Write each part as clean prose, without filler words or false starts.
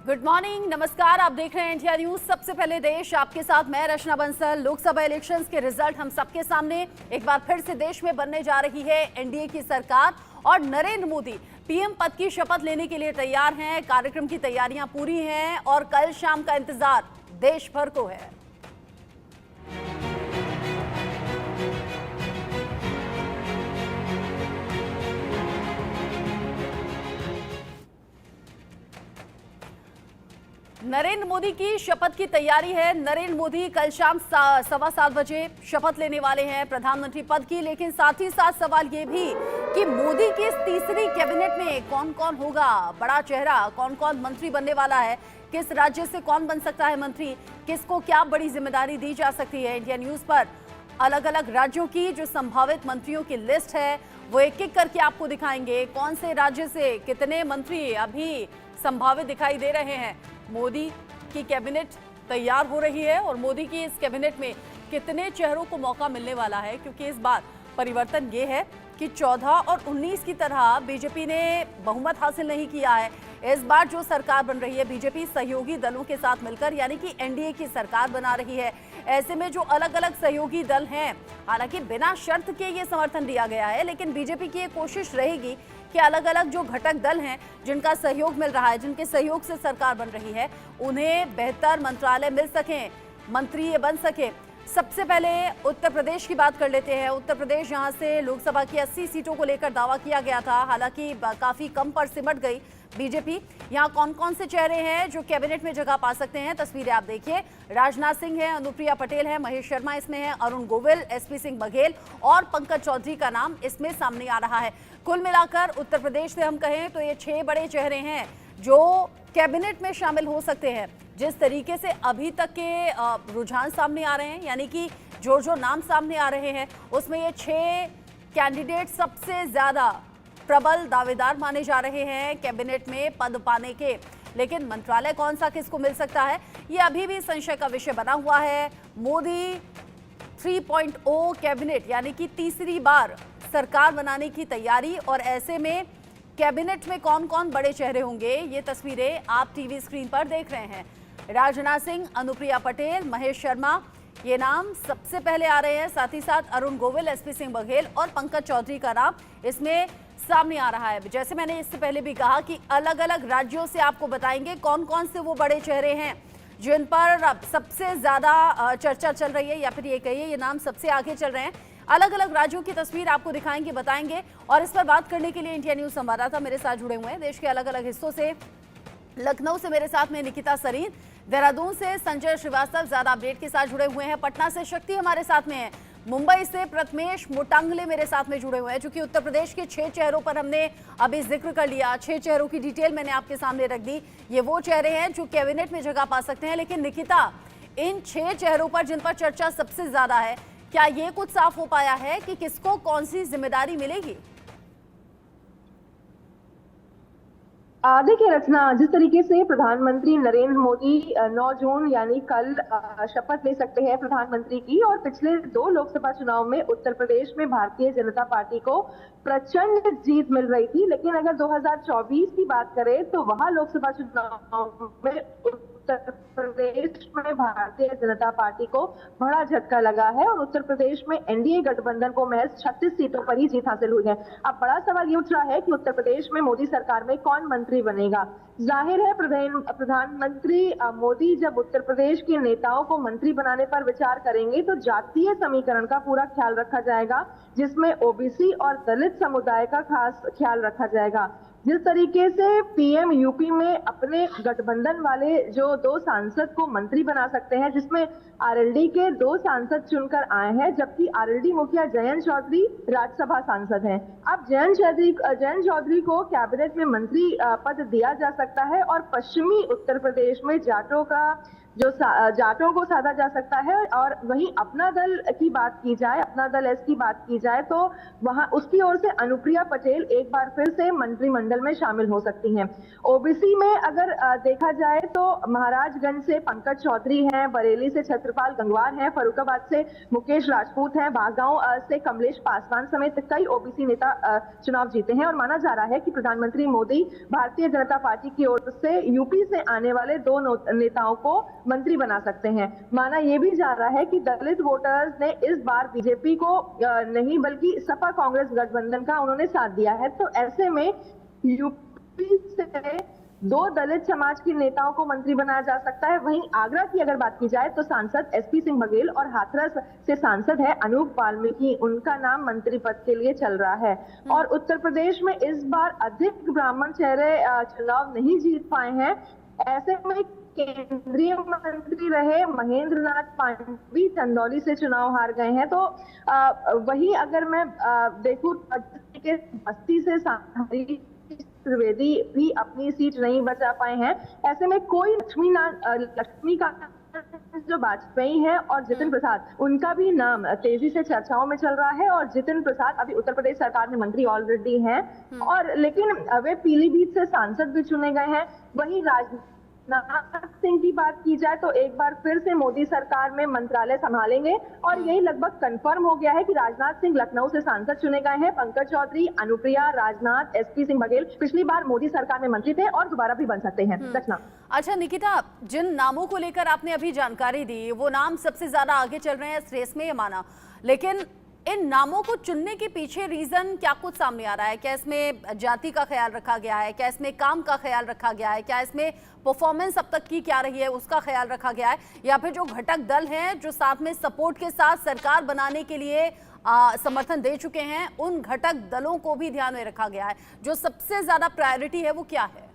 Good morning, नमस्कार। आप देख रहे हैं इंडिया न्यूज। सबसे पहले देश, आपके साथ मैं रचना बंसल। लोकसभा इलेक्शंस के रिजल्ट हम सबके सामने। एक बार फिर से देश में बनने जा रही है एनडीए की सरकार और नरेंद्र मोदी पीएम पद की शपथ लेने के लिए तैयार हैं। कार्यक्रम की तैयारियां पूरी हैं और कल शाम का इंतजार देश भर को है। नरेंद्र मोदी की शपथ की तैयारी है। नरेंद्र मोदी कल शाम 7:15 बजे शपथ लेने वाले हैं प्रधानमंत्री पद की। लेकिन साथ ही साथ सवाल ये भी कि मोदी की इस तीसरी कैबिनेट में कौन कौन होगा, बड़ा चेहरा, कौन कौन मंत्री बनने वाला है, किस राज्य से कौन बन सकता है मंत्री, किसको क्या बड़ी जिम्मेदारी दी जा सकती है। इंडिया न्यूज पर अलग अलग राज्यों की जो संभावित मंत्रियों की लिस्ट है वो एक एक करके आपको दिखाएंगे। कौन से राज्य से कितने मंत्री अभी संभावित दिखाई दे रहे हैं। मोदी की कैबिनेट तैयार हो रही है और मोदी की इस कैबिनेट में कितने चेहरों को मौका मिलने वाला है, क्योंकि इस बार परिवर्तन ये है कि 14 और 19 की तरह बीजेपी ने बहुमत हासिल नहीं किया है। इस बार जो सरकार बन रही है बीजेपी सहयोगी दलों के साथ मिलकर, यानी कि एनडीए की सरकार बना रही है। ऐसे में जो अलग अलग सहयोगी दल हैं, हालांकि बिना शर्त के ये समर्थन दिया गया है, लेकिन बीजेपी की ये कोशिश रहेगी कि अलग अलग जो घटक दल हैं जिनका सहयोग मिल रहा है, जिनके सहयोग से सरकार बन रही है, उन्हें बेहतर मंत्रालय मिल सकें, मंत्री ये बन सके। सबसे पहले उत्तर प्रदेश की बात कर लेते हैं। उत्तर प्रदेश, यहाँ से लोकसभा की 80 सीटों को लेकर दावा किया गया था, हालांकि काफी कम पर सिमट गई बीजेपी। यहाँ कौन कौन से चेहरे हैं जो कैबिनेट में जगह पा सकते हैं, तस्वीरें आप देखिए। राजनाथ सिंह है, अनुप्रिया पटेल है, महेश शर्मा इसमें है, अरुण गोविल, एसपी सिंह बघेल और पंकज चौधरी का नाम इसमें सामने आ रहा है। कुल मिलाकर उत्तर प्रदेश से हम कहें तो ये 6 बड़े चेहरे हैं जो कैबिनेट में शामिल हो सकते हैं। जिस तरीके से अभी तक के रुझान सामने आ रहे हैं, यानी कि जो नाम सामने आ रहे हैं, उसमें ये 6 कैंडिडेट सबसे ज्यादा प्रबल दावेदार माने जा रहे हैं कैबिनेट में पद पाने के। लेकिन मंत्रालय कौन सा किसको मिल सकता है, ये अभी भी संशय का विषय बना हुआ है। मोदी 3.0 कैबिनेट, यानी कि तीसरी बार सरकार बनाने की तैयारी, और ऐसे में कैबिनेट में कौन कौन बड़े चेहरे होंगे, ये तस्वीरें आप टीवी स्क्रीन पर देख रहे हैं। राजनाथ सिंह, अनुप्रिया पटेल, महेश शर्मा, ये नाम सबसे पहले आ रहे हैं। साथ ही साथ अरुण गोविल, एसपी सिंह बघेल और पंकज चौधरी का नाम इसमें सामने आ रहा है। जैसे मैंने इससे पहले भी कहा कि अलग अलग राज्यों से आपको बताएंगे कौन कौन से वो बड़े चेहरे हैं जिन पर सबसे ज्यादा चर्चा चल रही है, या फिर ये कहिए ये नाम सबसे आगे चल रहे हैं। अलग अलग राज्यों की तस्वीर आपको दिखाएंगे, बताएंगे। और इस पर बात करने के लिए इंडिया न्यूज संवाददाता मेरे साथ जुड़े हुए हैं देश के अलग अलग हिस्सों से। लखनऊ से मेरे साथ में निकिता सरीन, देहरादून से संजय श्रीवास्तव ज्यादा अपडेट के साथ जुड़े हुए हैं, पटना से शक्ति हमारे साथ में है, मुंबई से प्रथमेश मोटांगले मेरे साथ में जुड़े हुए हैं। क्योंकि उत्तर प्रदेश के 6 चेहरों पर हमने अभी जिक्र कर लिया, 6 चेहरों की डिटेल मैंने आपके सामने रख दी। ये वो चेहरे हैं जो कैबिनेट में जगह पा सकते हैं। लेकिन निकिता, इन 6 चेहरों पर जिन पर चर्चा सबसे ज्यादा है, क्या ये कुछ साफ हो पाया है कि किसको कौन सी जिम्मेदारी मिलेगी? देखिए रचना, जिस तरीके से प्रधानमंत्री नरेंद्र मोदी 9 जून यानी कल शपथ ले सकते हैं प्रधानमंत्री की, और पिछले 2 लोकसभा चुनाव में उत्तर प्रदेश में भारतीय जनता पार्टी को प्रचंड जीत मिल रही थी। लेकिन अगर 2024 की बात करें तो वहां लोकसभा चुनाव में उत्तर प्रदेश में भारतीय जनता पार्टी को बड़ा झटका लगा है और उत्तर प्रदेश में एनडीए गठबंधन को महज 36 सीटों पर ही जीत हासिल हुई है। अब बड़ा सवाल ये उठ रहा है कि उत्तर प्रदेश में मोदी सरकार में कौन मंत्री बनेगा। जाहिर है प्रधानमंत्री मोदी जब उत्तर प्रदेश के नेताओं को मंत्री बनाने पर विचार करेंगे तो जातीय समीकरण का पूरा ख्याल रखा जाएगा, जिसमें ओबीसी और दलित समुदाय का खास ख्याल रखा जाएगा। जिस तरीके से पीएम यूपी में अपने गठबंधन वाले जो 2 सांसद को मंत्री बना सकते हैं, जिसमें आरएलडी के 2 सांसद चुनकर आए हैं, जबकि आरएलडी मुखिया जयंत चौधरी राज्यसभा सांसद हैं। अब जयंत चौधरी को कैबिनेट में मंत्री पद दिया जा सकता है और पश्चिमी उत्तर प्रदेश में जाटों का जो जाटों को साधा जा सकता है। और वहीं अपना दल की बात की जाए, अपना दल एस की बात की जाए, तो वहां उसकी ओर से अनुप्रिया पटेल एक बार फिर से मंत्रिमंडल में शामिल हो सकती हैं। ओबीसी में अगर देखा जाए तो महाराजगंज से पंकज चौधरी हैं, बरेली से छत्रपाल गंगवार हैं, फर्रुखाबाद से मुकेश राजपूत हैं, बागांव से कमलेश पासवान समेत कई ओबीसी नेता चुनाव जीते हैं। और माना जा रहा है कि प्रधानमंत्री मोदी भारतीय जनता पार्टी की ओर से यूपी से आने वाले दो नेताओं को मंत्री बना सकते हैं। माना यह भी जा रहा है कि दलित वोटर्स ने इस बार बीजेपी को नहीं बल्कि सपा कांग्रेस गठबंधन का उन्होंने साथ दिया है। तो ऐसे में यूपी से दो दलित समाज के नेताओं को मंत्री बनाया जा सकता है। वहीं आगरा की अगर बात की जाए तो सांसद एसपी सिंह बघेल और हाथरस से सांसद है अनूप वाल्मीकि, उनका नाम मंत्री पद के लिए चल रहा है। और उत्तर प्रदेश में इस बार अधिक ब्राह्मण चेहरे चुनाव नहीं जीत पाए हैं। ऐसे में केंद्रीय मंत्री रहे महेंद्र नाथ पांडे चंदौली से चुनाव हार गए हैं। तो वही अगर मैं देखूं बस्ती से त्रिवेदी भी अपनी सीट नहीं बचा पाए हैं। ऐसे में कोई लक्ष्मीकांत जो वाजपेयी हैं और जितिन प्रसाद, उनका भी नाम तेजी से चर्चाओं में चल रहा है। और जितिन प्रसाद अभी उत्तर प्रदेश सरकार में मंत्री ऑलरेडी हैं, और लेकिन वे पीलीभीत से सांसद भी चुने गए हैं। वहीं राजनाथ सिंह की बात की जाए तो एक बार फिर से मोदी सरकार में मंत्रालय संभालेंगे, और यही लगभग कंफर्म हो गया है कि राजनाथ सिंह लखनऊ से सांसद चुने गए हैं। पंकज चौधरी, अनुप्रिया, राजनाथ, एसपी सिंह बघेल पिछली बार मोदी सरकार में मंत्री थे और दोबारा भी बन सकते हैं। रचना। अच्छा निकिता, जिन नामों को लेकर आपने अभी जानकारी दी, वो नाम सबसे ज्यादा आगे चल रहे हैं इस रेस में, ये माना, लेकिन इन नामों को चुनने के पीछे रीजन क्या कुछ सामने आ रहा है? क्या इसमें जाति का ख्याल रखा गया है? क्या इसमें काम का ख्याल रखा गया है? क्या इसमें परफॉर्मेंस अब तक की क्या रही है उसका ख्याल रखा गया है? या फिर जो घटक दल हैं जो साथ में सपोर्ट के साथ सरकार बनाने के लिए समर्थन दे चुके हैं, उन घटक दलों को भी ध्यान में रखा गया है? जो सबसे ज्यादा प्रायोरिटी है वो क्या है?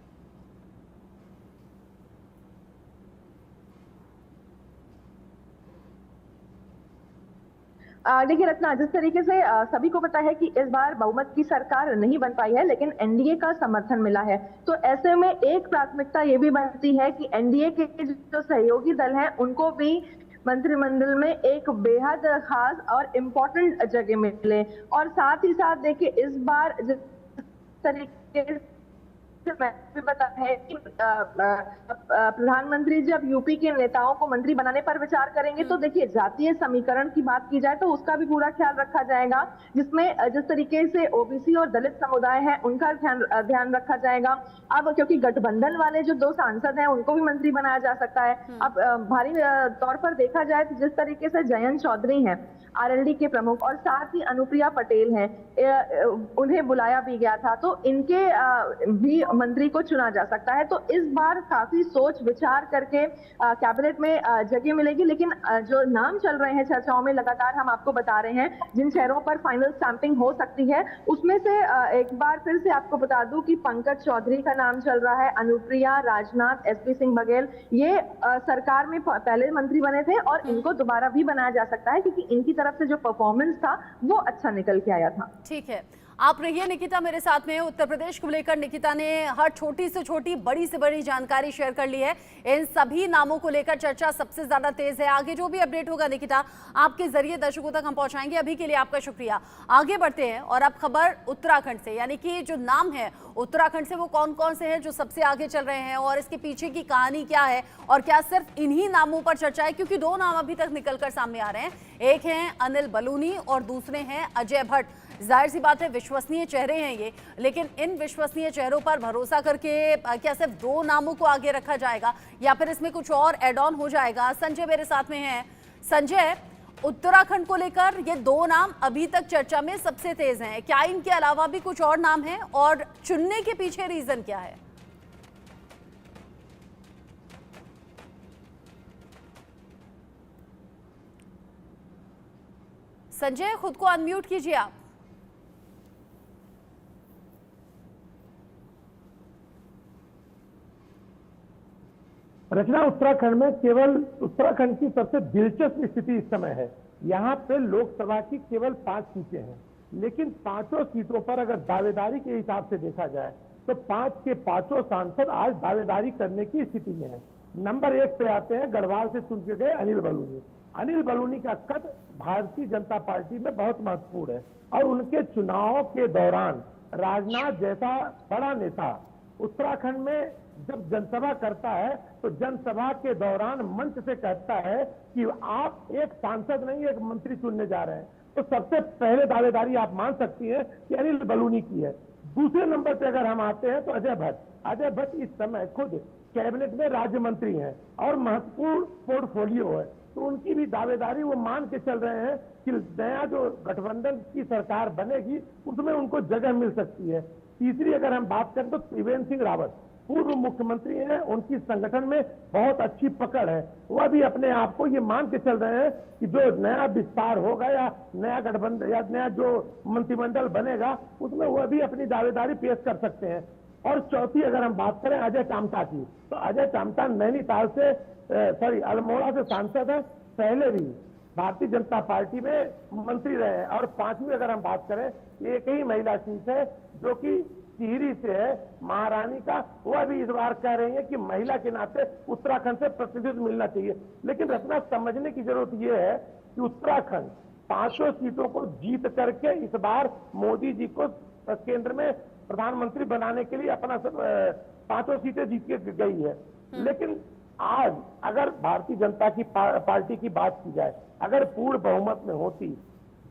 देखिए रत्ना, जिस तरीके से सभी को पता है कि इस बार बहुमत की सरकार नहीं बन पाई है, लेकिन एनडीए का समर्थन मिला है। तो ऐसे में एक प्राथमिकता ये भी बनती है कि एनडीए के जो सहयोगी दल हैं उनको भी मंत्रिमंडल में एक बेहद खास और इम्पोर्टेंट जगह मिले। और साथ ही साथ देखिए इस बार जिस तरीके मैं भी बता है कि प्रधानमंत्री जब यूपी के नेताओं को मंत्री बनाने पर विचार करेंगे तो देखिए जातीय समीकरण की बात की जाए तो उसका भी पूरा ख्याल रखा जाएगा, जिसमें जिस तरीके से ओबीसी और दलित समुदाय है उनका ध्यान रखा जाएगा। अब क्योंकि गठबंधन वाले जो दो सांसद हैं उनको भी मंत्री बनाया जा सकता है। अब भारी तौर पर देखा जाए तो जिस तरीके से जयंत चौधरी हैं आरएलडी के प्रमुख, और साथ ही अनुप्रिया पटेल हैं, उन्हें बुलाया भी गया था, तो इनके भी मंत्री को चुना जा सकता है। तो इस बार काफी सोच विचार करके कैबिनेट में जगह मिलेगी। लेकिन जो नाम चल रहे हैं चर्चाओं में लगातार, हम आपको बता रहे हैं जिन शहरों पर फाइनल स्टैंपिंग हो सकती है, उसमें से एक बार फिर से आपको बता दूं कि पंकज चौधरी का नाम चल रहा है, अनुप्रिया, राजनाथ, एसपी सिंह बघेल, ये सरकार में पहले मंत्री बने थे और इनको दोबारा भी बनाया जा सकता है क्योंकि इनकी तरफ से जो परफॉर्मेंस था वो अच्छा निकल के आया था। ठीक है, आप रहिए निकिता मेरे साथ में। उत्तर प्रदेश को लेकर निकिता ने हर छोटी से छोटी बड़ी से बड़ी जानकारी शेयर कर ली है। इन सभी नामों को लेकर चर्चा सबसे ज्यादा तेज है। आगे जो भी अपडेट होगा निकिता आपके जरिए दर्शकों तक हम पहुंचाएंगे। अभी के लिए आपका शुक्रिया। आगे बढ़ते हैं और अब खबर उत्तराखंड से, यानी कि जो नाम है उत्तराखंड से वो कौन कौन से हैं जो सबसे आगे चल रहे हैं और इसके पीछे की कहानी क्या है, और क्या सिर्फ इन्हीं नामों पर चर्चा है? क्योंकि दो नाम अभी तक निकलकर सामने आ रहे हैं, एक हैं अनिल बलूनी और दूसरे हैं अजय भट्ट। जाहिर सी बात है विश्वसनीय चेहरे हैं ये, लेकिन इन विश्वसनीय चेहरों पर भरोसा करके क्या सिर्फ दो नामों को आगे रखा जाएगा या फिर इसमें कुछ और एड ऑन हो जाएगा? संजय मेरे साथ में हैं। संजय, उत्तराखंड को लेकर ये दो नाम अभी तक चर्चा में सबसे तेज हैं, क्या इनके अलावा भी कुछ और नाम हैं और चुनने के पीछे रीजन क्या है? संजय, खुद को अनम्यूट कीजिए आप। रचना, उत्तराखंड में केवल उत्तराखंड की सबसे दिलचस्प स्थिति इस समय है। यहाँ पे लोकसभा की केवल 5 सीटें हैं, लेकिन 5 सीटों पर अगर दावेदारी के हिसाब से देखा जाए तो 5 के 5 सांसद आज दावेदारी करने की स्थिति में हैं। नंबर 1 पे आते हैं गढ़वाल से चुन के गए अनिल बलूनी। अनिल बलूनी का कद भारतीय जनता पार्टी में बहुत महत्वपूर्ण है और उनके चुनाव के दौरान राजनाथ जैसा बड़ा नेता उत्तराखंड में जब जनसभा करता है तो जनसभा के दौरान मंच से कहता है कि आप एक सांसद नहीं एक मंत्री चुनने जा रहे हैं, तो सबसे पहले दावेदारी आप मान सकती हैं कि अनिल बलूनी की है। दूसरे नंबर पे अगर हम आते हैं तो अजय भट्ट। अजय भट्ट इस समय खुद कैबिनेट में राज्य मंत्री हैं और महत्वपूर्ण पोर्टफोलियो है, तो उनकी भी दावेदारी वो मान के चल रहे हैं कि नया जो गठबंधन की सरकार बनेगी उसमें उनको जगह मिल सकती है। तीसरी अगर हम बात करें तो त्रिवेंद्र सिंह रावत पूर्व मुख्यमंत्री हैं, उनकी संगठन में बहुत अच्छी पकड़ है, वह भी अपने आप को ये मान के चल रहे हैं कि जो नया विस्तार होगा या नया गठबंधन या नया जो मंत्रिमंडल बनेगा उसमें वह भी अपनी दावेदारी पेश कर सकते हैं। और चौथी अगर हम बात करें अजय टामटा की, तो अजय टामटा नैनीताल से अल्मोड़ा से सांसद है, पहले भी भारतीय जनता पार्टी में मंत्री रहे हैं। और पांचवी अगर हम बात करें, एक ही महिला सीट है जो कि टिहरी से है, महारानी का, वह भी इस बार कह रही है कि महिला के नाते उत्तराखंड से प्रतिनिधित्व मिलना चाहिए। लेकिन रचना समझने की जरूरत यह है कि उत्तराखंड 500 सीटों को जीत करके इस बार मोदी जी को केंद्र में प्रधानमंत्री बनाने के लिए अपना 500 सीटें जीत के गई है। लेकिन आज अगर भारतीय जनता की पार्टी की बात की जाए, अगर पूर्ण बहुमत में होती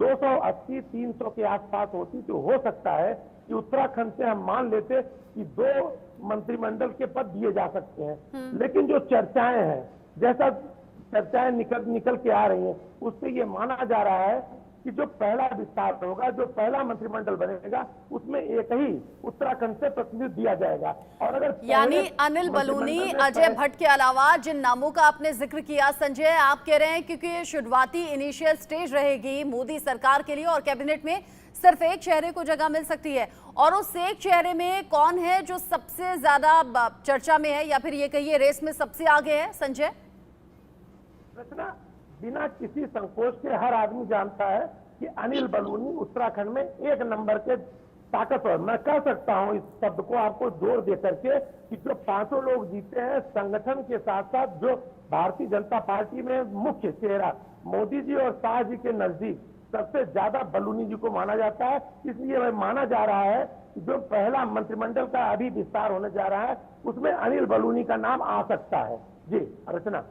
280-300 के आसपास होती तो हो सकता है कि उत्तराखंड से हम मान लेते कि 2 मंत्रिमंडल के पद दिए जा सकते हैं। लेकिन जो चर्चाएं हैं, जैसा चर्चाएं निकल के आ रही हैं, उससे ये माना जा रहा है कि जो पहला विस्तार होगा, जो पहला मंत्रिमंडल बनेगा, उसमें एक ही उत्तराखंड से प्रतिनिधित्व दिया जाएगा। और अगर यानी अनिल बलूनी, अजय भट्ट के अलावा जिन नामों का आपने जिक्र किया संजय, आप कह रहे हैं क्योंकि ये शुरुआती इनिशियल स्टेज रहेगी मोदी सरकार के लिए और कैबिनेट में सिर्फ एक चेहरे को जगह मिल सकती है, और उस एक चेहरे में कौन है जो सबसे ज्यादा चर्चा में है या फिर ये कहिए रेस में सबसे आगे है संजय? रचना, बिना किसी संकोच के हर आदमी जानता है कि अनिल बलूनी उत्तराखंड में एक नंबर के ताकतवर, मैं कह सकता हूं इस शब्द को आपको जोर दे करके, कि जो 500 लोग जीते हैं संगठन के साथ साथ जो भारतीय जनता पार्टी में मुख्य चेहरा मोदी जी और शाह जी के नजदीक सबसे ज्यादा बलूनी जी को माना जाता है। इसलिए माना जा रहा है कि जो पहला मंत्रिमंडल का अभी विस्तार होने जा रहा है उसमें अनिल बलूनी का नाम आ सकता है। जी रचना।